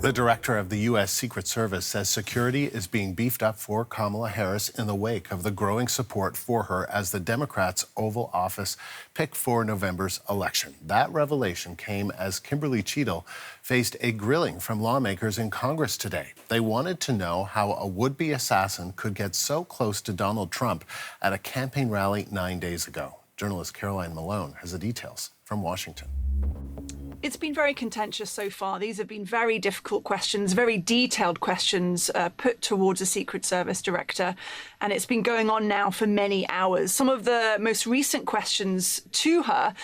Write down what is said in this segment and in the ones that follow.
The director of the U.S. Secret Service says security is being beefed up for Kamala Harris in the wake of the growing support for her as the Democrats' Oval Office pick for November's election. That revelation came as Kimberly Cheatle faced a grilling from lawmakers in Congress today. They wanted to know how a would-be assassin could get so close to Donald Trump at a campaign rally 9 days ago. Journalist Caroline Malone has the details from Washington. It's been very contentious so far. These have been very difficult questions, very detailed questions put towards a Secret Service director, and it's been going on now for many hours. Some of the most recent questions to her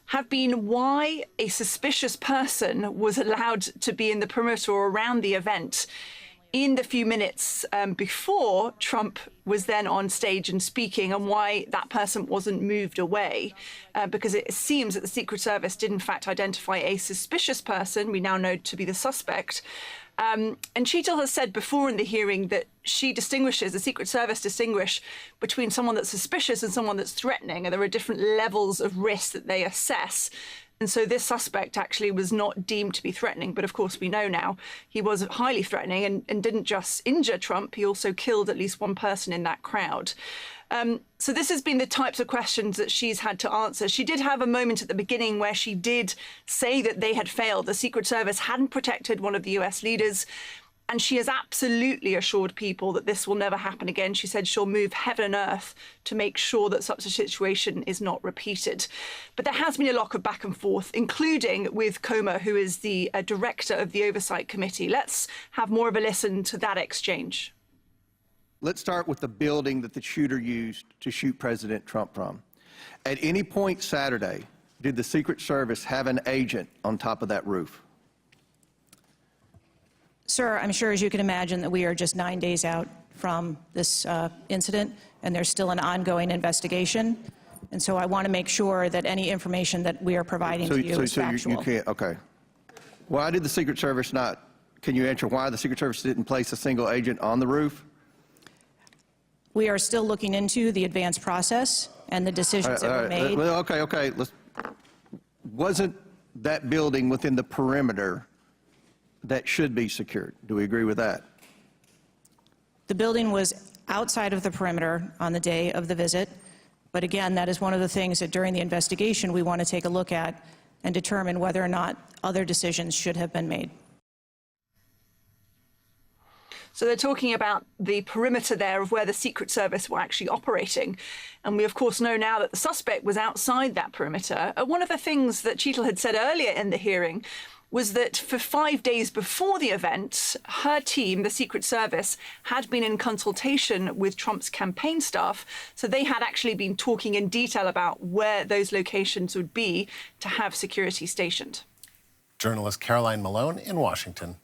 have been why a suspicious person was allowed to be in the perimeter or around the event in the few minutes before Trump was then on stage and speaking, and why that person wasn't moved away, because it seems that the Secret Service did in fact identify a suspicious person, we now know to be the suspect. And Cheatle has said before in the hearing that the Secret Service distinguish between someone that's suspicious and someone that's threatening, and there are different levels of risk that they assess. And so this suspect actually was not deemed to be threatening. But of course, we know now he was highly threatening and didn't just injure Trump, he also killed at least one person in that crowd. So this has been the types of questions that she's had to answer. She did have a moment at the beginning where she did say that they had failed. The Secret Service hadn't protected one of the US leaders. And she has absolutely assured people that this will never happen again. She said she'll move heaven and earth to make sure that such a situation is not repeated. But there has been a lot of back and forth, including with Comer, who is the director of the Oversight Committee. Let's have more of a listen to that exchange. Let's start with the building that the shooter used to shoot President Trump from. At any point Saturday, did the Secret Service have an agent on top of that roof? Sir, I'm sure, as you can imagine, that we are just 9 days out from this incident, and there's still an ongoing investigation. And so I want to make sure that any information that we are providing to you is factual. You can't, okay. Why did the Secret Service not, can you answer why the Secret Service didn't place a single agent on the roof? We are still looking into the advanced process and the decisions that were made. Well, okay. Wasn't that building within the perimeter that should be secured? Do we agree with that? The building was outside of the perimeter on the day of the visit. But again, that is one of the things that during the investigation we want to take a look at and determine whether or not other decisions should have been made. So they're talking about the perimeter there of where the Secret Service were actually operating. And we, of course, know now that the suspect was outside that perimeter. One of the things that Cheatle had said earlier in the hearing was that for 5 days before the event, her team, the Secret Service, had been in consultation with Trump's campaign staff. So they had actually been talking in detail about where those locations would be to have security stationed. Journalist Caroline Malone in Washington.